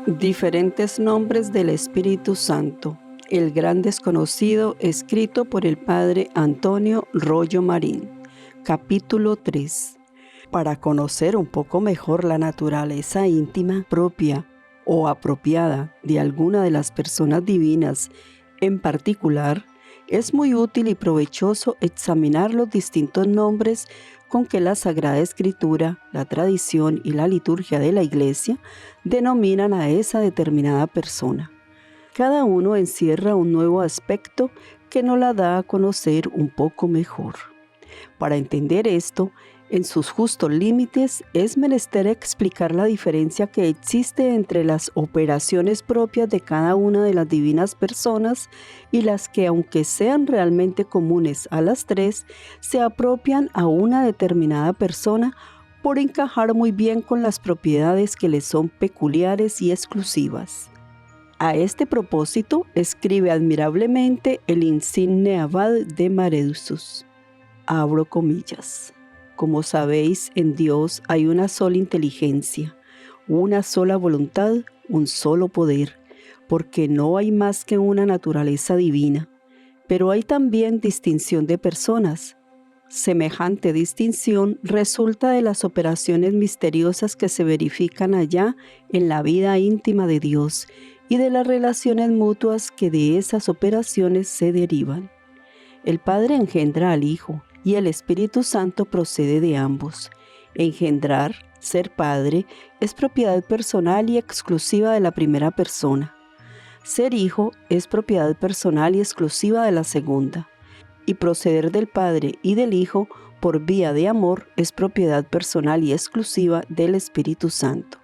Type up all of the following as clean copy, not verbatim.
Diferentes nombres del Espíritu Santo. El gran desconocido, escrito por el padre Antonio Rollo Marín. Capítulo 3. Para conocer un poco mejor la naturaleza íntima, propia o apropiada de alguna de las personas divinas en particular, es muy útil y provechoso examinar los distintos nombres con que la Sagrada Escritura, la tradición y la liturgia de la Iglesia denominan a esa determinada persona. Cada uno encierra un nuevo aspecto que nos la da a conocer un poco mejor. Para entender esto, en sus justos límites, es menester explicar la diferencia que existe entre las operaciones propias de cada una de las divinas personas y las que, aunque sean realmente comunes a las tres, se apropian a una determinada persona por encajar muy bien con las propiedades que le son peculiares y exclusivas. A este propósito, escribe admirablemente el insigne abad de Maredusus. Abro comillas. Como sabéis, en Dios hay una sola inteligencia, una sola voluntad, un solo poder, porque no hay más que una naturaleza divina. Pero hay también distinción de personas. Semejante distinción resulta de las operaciones misteriosas que se verifican allá en la vida íntima de Dios y de las relaciones mutuas que de esas operaciones se derivan. El Padre engendra al Hijo, y el Espíritu Santo procede de ambos. Engendrar, ser padre, es propiedad personal y exclusiva de la primera persona. Ser hijo es propiedad personal y exclusiva de la segunda. Y proceder del Padre y del Hijo por vía de amor es propiedad personal y exclusiva del Espíritu Santo.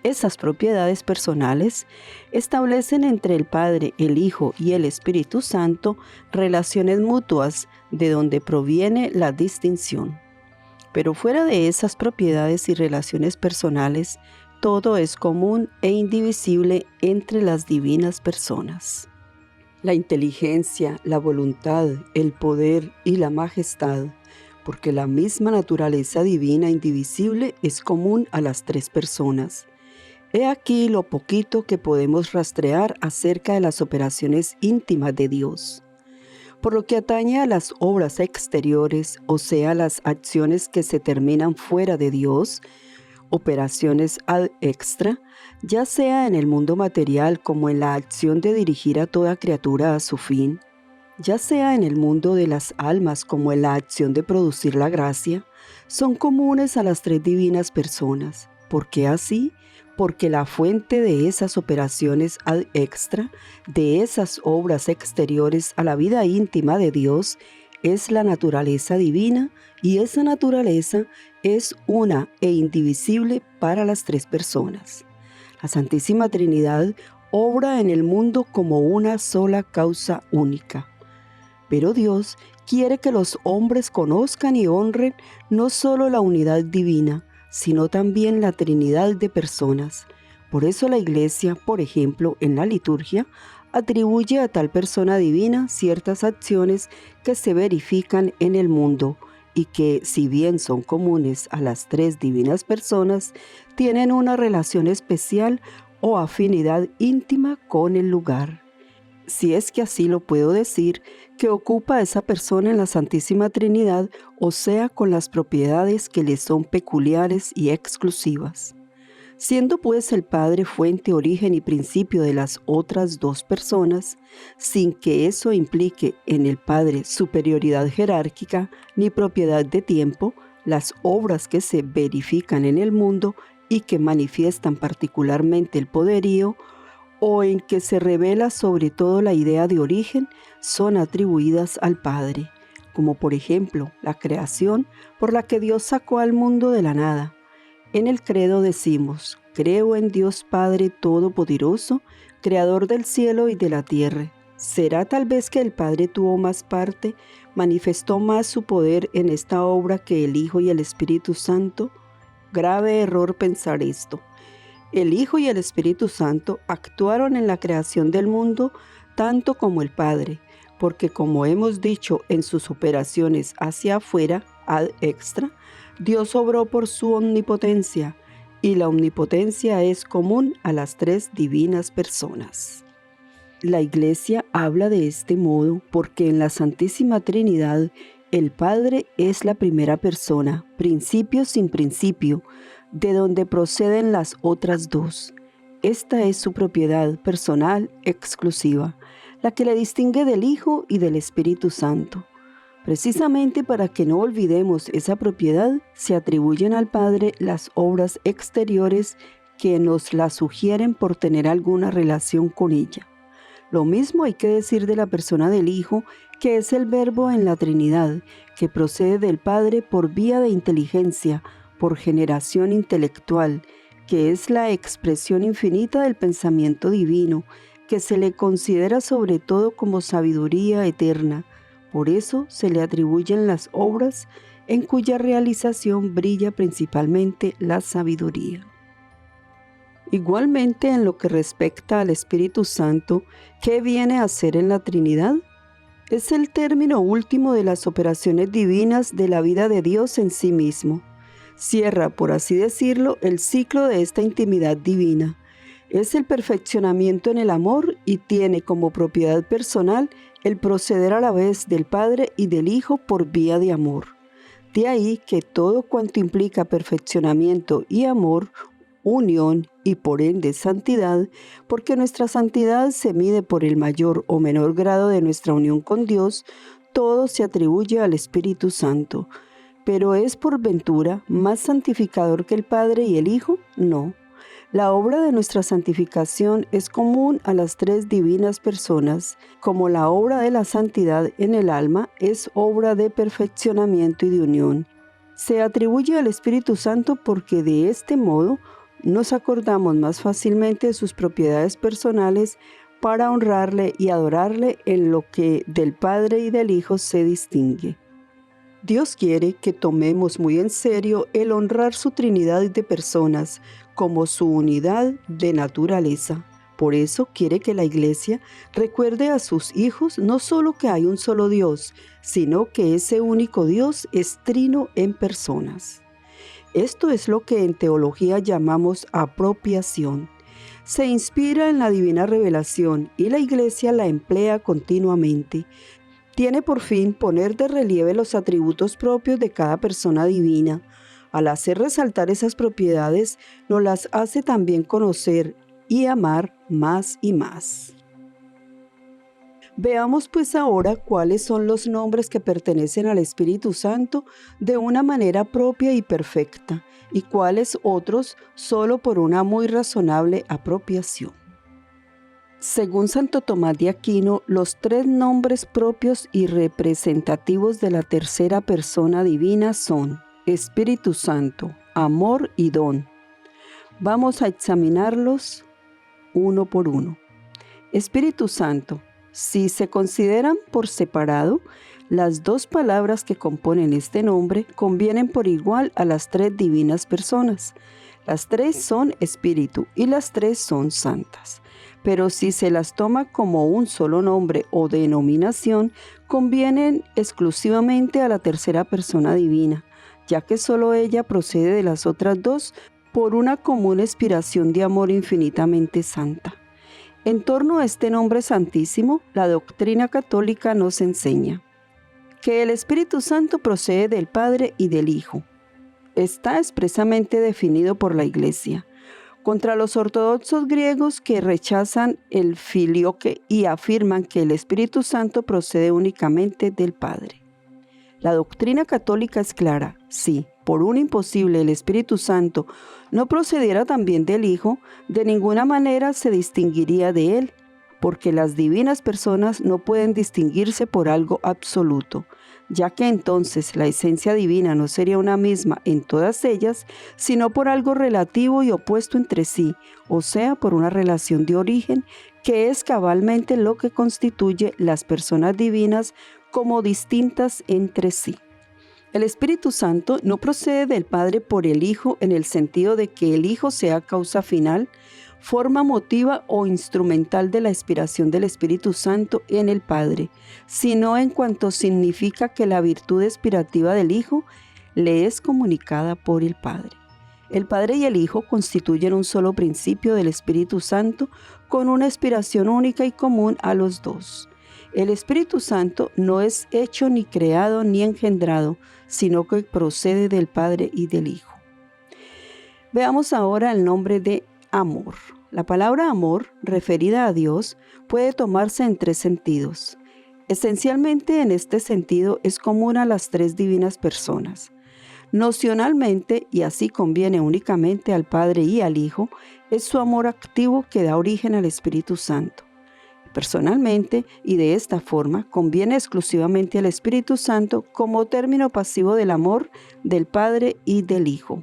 Esas propiedades personales establecen entre el Padre, el Hijo y el Espíritu Santo relaciones mutuas de donde proviene la distinción. Pero fuera de esas propiedades y relaciones personales, todo es común e indivisible entre las divinas personas. La inteligencia, la voluntad, el poder y la majestad, porque la misma naturaleza divina indivisible es común a las tres personas. He aquí lo poquito que podemos rastrear acerca de las operaciones íntimas de Dios. Por lo que atañe a las obras exteriores, o sea, las acciones que se terminan fuera de Dios, operaciones ad extra, ya sea en el mundo material como en la acción de dirigir a toda criatura a su fin, ya sea en el mundo de las almas como en la acción de producir la gracia, son comunes a las tres divinas personas. ¿Por qué así? Porque la fuente de esas operaciones ad extra, de esas obras exteriores a la vida íntima de Dios, es la naturaleza divina, y esa naturaleza es una e indivisible para las tres personas. La Santísima Trinidad obra en el mundo como una sola causa única. Pero Dios quiere que los hombres conozcan y honren no solo la unidad divina, sino también la Trinidad de personas. Por eso la Iglesia, por ejemplo, en la liturgia, atribuye a tal persona divina ciertas acciones que se verifican en el mundo y que, si bien son comunes a las tres divinas personas, tienen una relación especial o afinidad íntima con el lugar, si es que así lo puedo decir, que ocupa a esa persona en la Santísima Trinidad, o sea, con las propiedades que le son peculiares y exclusivas. Siendo pues el Padre fuente, origen y principio de las otras dos personas, sin que eso implique en el Padre superioridad jerárquica ni propiedad de tiempo, las obras que se verifican en el mundo y que manifiestan particularmente el poderío, o en que se revela sobre todo la idea de origen, son atribuidas al Padre, como por ejemplo la creación por la que Dios sacó al mundo de la nada. En el credo decimos: creo en Dios Padre Todopoderoso, Creador del cielo y de la tierra. ¿Será tal vez que el Padre tuvo más parte, manifestó más su poder en esta obra que el Hijo y el Espíritu Santo? Grave error pensar esto. El Hijo y el Espíritu Santo actuaron en la creación del mundo tanto como el Padre, porque como hemos dicho en sus operaciones hacia afuera, ad extra, Dios obró por su omnipotencia, y la omnipotencia es común a las tres divinas personas. La Iglesia habla de este modo porque en la Santísima Trinidad el Padre es la primera persona, principio sin principio, de donde proceden las otras dos. Esta es su propiedad personal exclusiva, la que le distingue del Hijo y del Espíritu Santo. Precisamente para que no olvidemos esa propiedad, se atribuyen al Padre las obras exteriores que nos la sugieren por tener alguna relación con ella. Lo mismo hay que decir de la persona del Hijo, que es el Verbo en la Trinidad, que procede del Padre por vía de inteligencia, por generación intelectual, que es la expresión infinita del pensamiento divino, que se le considera sobre todo como sabiduría eterna. Por eso se le atribuyen las obras en cuya realización brilla principalmente la sabiduría. Igualmente, en lo que respecta al Espíritu Santo, ¿qué viene a ser en la Trinidad? Es el término último de las operaciones divinas de la vida de Dios en sí mismo. Cierra, por así decirlo, el ciclo de esta intimidad divina. Es el perfeccionamiento en el amor y tiene como propiedad personal el proceder a la vez del Padre y del Hijo por vía de amor. De ahí que todo cuanto implica perfeccionamiento y amor, unión y por ende santidad, porque nuestra santidad se mide por el mayor o menor grado de nuestra unión con Dios, todo se atribuye al Espíritu Santo. ¿Pero es por ventura más santificador que el Padre y el Hijo? No. La obra de nuestra santificación es común a las tres divinas personas, como la obra de la santidad en el alma es obra de perfeccionamiento y de unión. Se atribuye al Espíritu Santo porque de este modo nos acordamos más fácilmente de sus propiedades personales para honrarle y adorarle en lo que del Padre y del Hijo se distingue. Dios quiere que tomemos muy en serio el honrar su Trinidad de personas como su unidad de naturaleza. Por eso quiere que la Iglesia recuerde a sus hijos no solo que hay un solo Dios, sino que ese único Dios es trino en personas. Esto es lo que en teología llamamos apropiación. Se inspira en la divina revelación y la Iglesia la emplea continuamente. Tiene por fin poner de relieve los atributos propios de cada persona divina. Al hacer resaltar esas propiedades, nos las hace también conocer y amar más y más. Veamos pues ahora cuáles son los nombres que pertenecen al Espíritu Santo de una manera propia y perfecta, y cuáles otros solo por una muy razonable apropiación. Según Santo Tomás de Aquino, los tres nombres propios y representativos de la tercera persona divina son Espíritu Santo, amor y don. Vamos a examinarlos uno por uno. Espíritu Santo. Si se consideran por separado, las dos palabras que componen este nombre convienen por igual a las tres divinas personas. Las tres son espíritu y las tres son santas. Pero si se las toma como un solo nombre o denominación, convienen exclusivamente a la tercera persona divina, ya que solo ella procede de las otras dos por una común inspiración de amor infinitamente santa. En torno a este nombre santísimo, la doctrina católica nos enseña que el Espíritu Santo procede del Padre y del Hijo. Está expresamente definido por la Iglesia. Contra los ortodoxos griegos que rechazan el filioque y afirman que el Espíritu Santo procede únicamente del Padre. La doctrina católica es clara. Si, por un imposible, el Espíritu Santo no procediera también del Hijo, de ninguna manera se distinguiría de él, porque las divinas personas no pueden distinguirse por algo absoluto, ya que entonces la esencia divina no sería una misma en todas ellas, sino por algo relativo y opuesto entre sí, o sea, por una relación de origen, que es cabalmente lo que constituye las personas divinas como distintas entre sí. El Espíritu Santo no procede del Padre por el Hijo en el sentido de que el Hijo sea causa final, forma motiva o instrumental de la inspiración del Espíritu Santo en el Padre, sino en cuanto significa que la virtud inspirativa del Hijo le es comunicada por el Padre. El Padre y el Hijo constituyen un solo principio del Espíritu Santo con una inspiración única y común a los dos. El Espíritu Santo no es hecho ni creado ni engendrado, sino que procede del Padre y del Hijo. Veamos ahora el nombre de amor. La palabra amor, referida a Dios, puede tomarse en tres sentidos. Esencialmente, en este sentido, es común a las tres divinas personas. Nocionalmente, y así conviene únicamente al Padre y al Hijo, es su amor activo que da origen al Espíritu Santo. Personalmente, y de esta forma, conviene exclusivamente al Espíritu Santo como término pasivo del amor del Padre y del Hijo.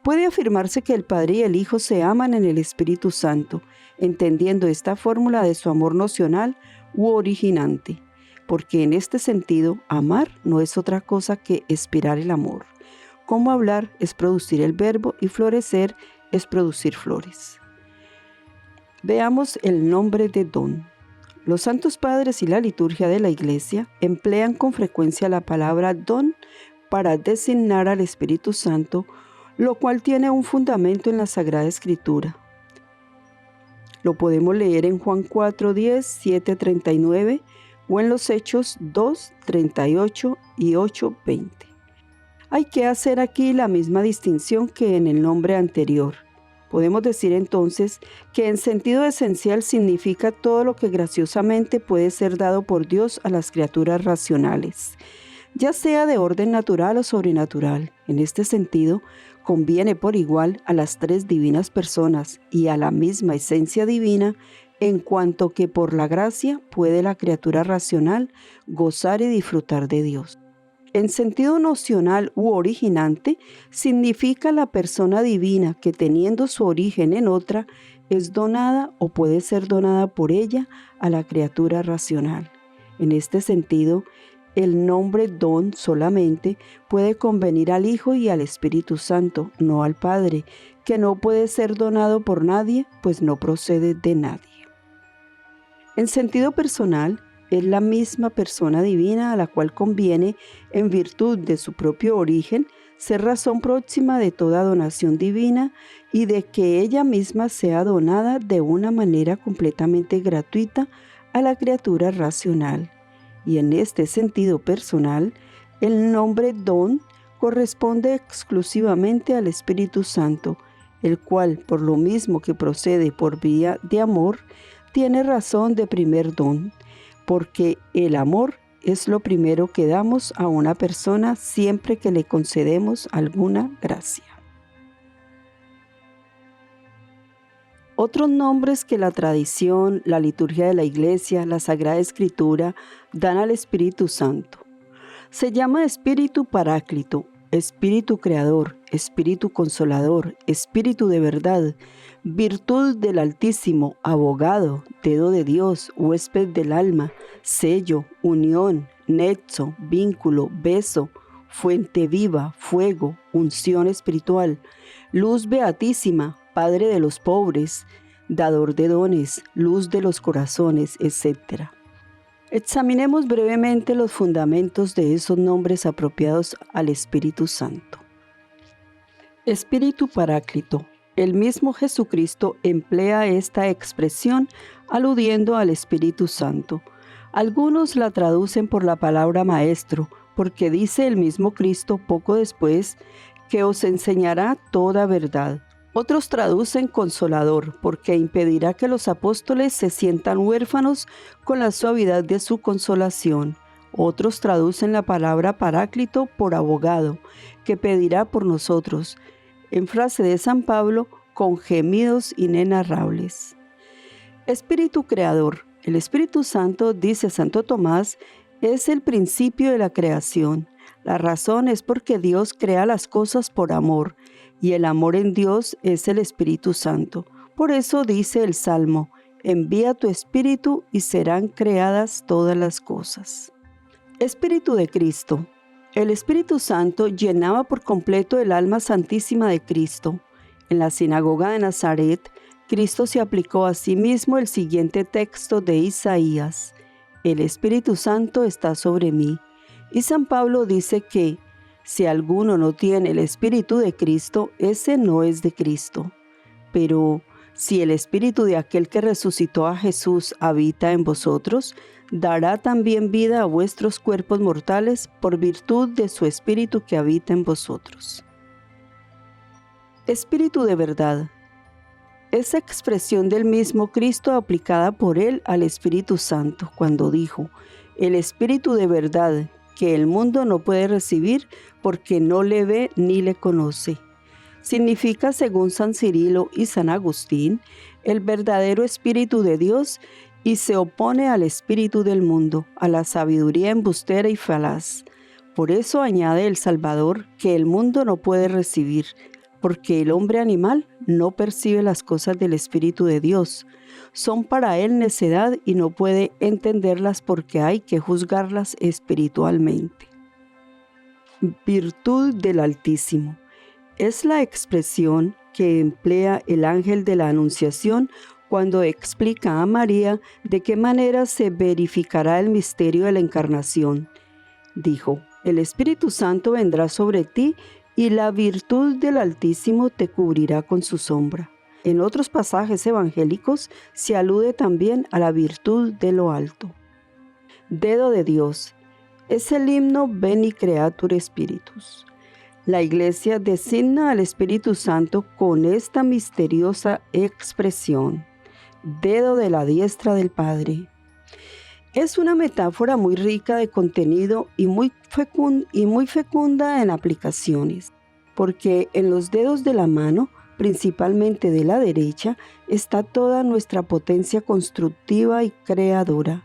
Puede afirmarse que el Padre y el Hijo se aman en el Espíritu Santo, entendiendo esta fórmula de su amor nocional u originante, porque en este sentido, amar no es otra cosa que expirar el amor. Como hablar es producir el verbo y florecer es producir flores. Veamos el nombre de don. Los santos padres y la liturgia de la Iglesia emplean con frecuencia la palabra don para designar al Espíritu Santo, lo cual tiene un fundamento en la Sagrada Escritura. Lo podemos leer en Juan 4:10, 7:39 o en los Hechos 2:38 y 8:20. Hay que hacer aquí la misma distinción que en el nombre anterior. Podemos decir entonces que en sentido esencial significa todo lo que graciosamente puede ser dado por Dios a las criaturas racionales, ya sea de orden natural o sobrenatural. En este sentido, conviene por igual a las tres divinas personas y a la misma esencia divina, en cuanto que por la gracia puede la criatura racional gozar y disfrutar de Dios. En sentido nocional u originante, significa la persona divina que, teniendo su origen en otra, es donada o puede ser donada por ella a la criatura racional. En este sentido, el nombre don solamente puede convenir al Hijo y al Espíritu Santo, no al Padre, que no puede ser donado por nadie, pues no procede de nadie. En sentido personal, es la misma persona divina a la cual conviene, en virtud de su propio origen, ser razón próxima de toda donación divina y de que ella misma sea donada de una manera completamente gratuita a la criatura racional. Y en este sentido personal, el nombre don corresponde exclusivamente al Espíritu Santo, el cual, por lo mismo que procede por vía de amor, tiene razón de primer don, porque el amor es lo primero que damos a una persona siempre que le concedemos alguna gracia. Otros nombres que la tradición, la liturgia de la Iglesia, la Sagrada Escritura dan al Espíritu Santo. Se llama Espíritu Paráclito, Espíritu Creador, Espíritu Consolador, Espíritu de verdad, virtud del Altísimo, abogado, dedo de Dios, huésped del alma, sello, unión, nexo, vínculo, beso, fuente viva, fuego, unción espiritual, luz beatísima, Padre de los pobres, dador de dones, luz de los corazones, etc. Examinemos brevemente los fundamentos de esos nombres apropiados al Espíritu Santo. Espíritu Paráclito. El mismo Jesucristo emplea esta expresión aludiendo al Espíritu Santo. Algunos la traducen por la palabra maestro, porque dice el mismo Cristo poco después que os enseñará toda verdad. Otros traducen consolador, porque impedirá que los apóstoles se sientan huérfanos con la suavidad de su consolación. Otros traducen la palabra paráclito por abogado, que pedirá por nosotros. En frase de San Pablo, con gemidos inenarrables. Espíritu creador. El Espíritu Santo, dice Santo Tomás, es el principio de la creación. La razón es porque Dios crea las cosas por amor, y el amor en Dios es el Espíritu Santo. Por eso dice el Salmo, envía tu Espíritu y serán creadas todas las cosas. Espíritu de Cristo. El Espíritu Santo llenaba por completo el alma santísima de Cristo. En la sinagoga de Nazaret, Cristo se aplicó a sí mismo el siguiente texto de Isaías: el Espíritu Santo está sobre mí. Y San Pablo dice que Si alguno no tiene el Espíritu de Cristo, ese no es de Cristo. Pero si el Espíritu de aquel que resucitó a Jesús habita en vosotros, dará también vida a vuestros cuerpos mortales por virtud de su Espíritu que habita en vosotros. Espíritu de verdad. Esa expresión del mismo Cristo aplicada por él al Espíritu Santo, cuando dijo, el Espíritu de verdad, que el mundo no puede recibir porque no le ve ni le conoce. Significa, según San Cirilo y San Agustín, el verdadero Espíritu de Dios y se opone al espíritu del mundo, a la sabiduría embustera y falaz. Por eso añade el Salvador que el mundo no puede recibir, porque el hombre animal no percibe las cosas del Espíritu de Dios. Son para él necedad y no puede entenderlas porque hay que juzgarlas espiritualmente. Virtud del Altísimo. Es la expresión que emplea el ángel de la Anunciación cuando explica a María de qué manera se verificará el misterio de la Encarnación. Dijo, el Espíritu Santo vendrá sobre ti y la virtud del Altísimo te cubrirá con su sombra. En otros pasajes evangélicos se alude también a la virtud de lo alto. Dedo de Dios. Es el himno Veni Creatur Spiritus. La Iglesia designa al Espíritu Santo con esta misteriosa expresión, dedo de la diestra del Padre. Es una metáfora muy rica de contenido y muy fecunda en aplicaciones, porque en los dedos de la mano, principalmente de la derecha, está toda nuestra potencia constructiva y creadora.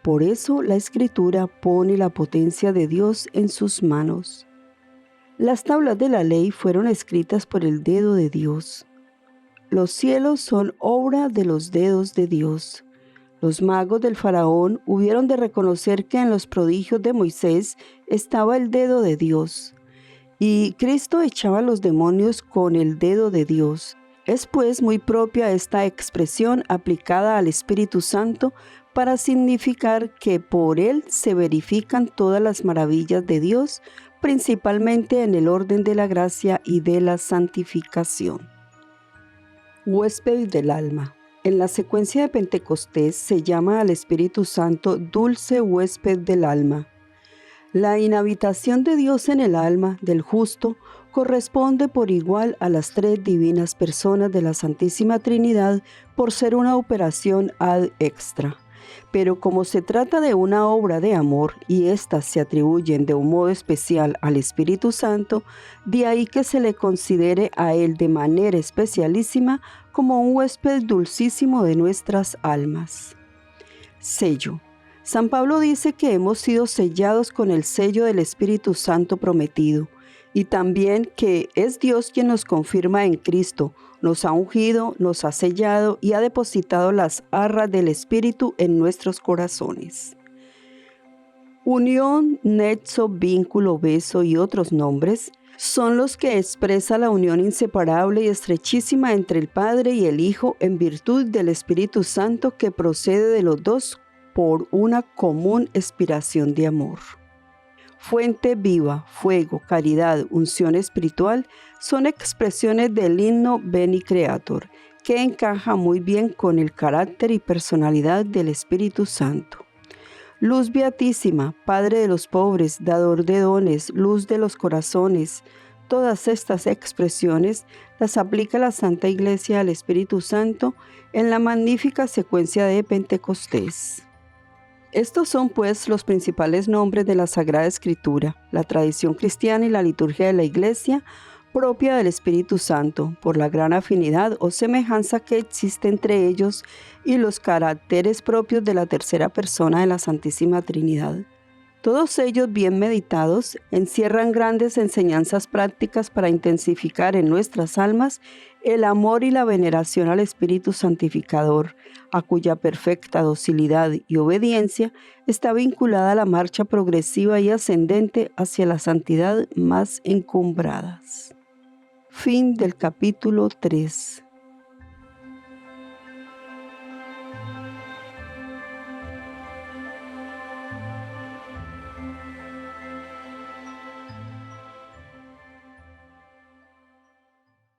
Por eso la Escritura pone la potencia de Dios en sus manos. Las tablas de la ley fueron escritas por el dedo de Dios. Los cielos son obra de los dedos de Dios. Los magos del faraón hubieron de reconocer que en los prodigios de Moisés estaba el dedo de Dios. Y Cristo echaba a los demonios con el dedo de Dios. Es pues muy propia esta expresión aplicada al Espíritu Santo para significar que por él se verifican todas las maravillas de Dios, principalmente en el orden de la gracia y de la santificación. Huésped del alma. En la secuencia de Pentecostés se llama al Espíritu Santo dulce huésped del alma. La inhabitación de Dios en el alma del justo corresponde por igual a las tres divinas personas de la Santísima Trinidad por ser una operación ad extra. Pero como se trata de una obra de amor y éstas se atribuyen de un modo especial al Espíritu Santo, de ahí que se le considere a él de manera especialísima como un huésped dulcísimo de nuestras almas. Sello. San Pablo dice que hemos sido sellados con el sello del Espíritu Santo prometido, y también que es Dios quien nos confirma en Cristo, nos ha ungido, nos ha sellado y ha depositado las arras del Espíritu en nuestros corazones. Unión, nexo, vínculo, beso y otros nombres son los que expresa la unión inseparable y estrechísima entre el Padre y el Hijo en virtud del Espíritu Santo que procede de los dos por una común inspiración de amor. Fuente viva, fuego, caridad, unción espiritual son expresiones del himno Veni Creator, que encaja muy bien con el carácter y personalidad del Espíritu Santo. Luz beatísima, Padre de los pobres, dador de dones, luz de los corazones. Todas estas expresiones las aplica la Santa Iglesia al Espíritu Santo en la magnífica secuencia de Pentecostés. Estos son pues los principales nombres de la Sagrada Escritura, la tradición cristiana y la liturgia de la Iglesia propia del Espíritu Santo, por la gran afinidad o semejanza que existe entre ellos y los caracteres propios de la tercera persona de la Santísima Trinidad. Todos ellos, bien meditados, encierran grandes enseñanzas prácticas para intensificar en nuestras almas el amor y la veneración al Espíritu Santificador, a cuya perfecta docilidad y obediencia está vinculada la marcha progresiva y ascendente hacia la santidad más encumbradas. Fin del capítulo 3.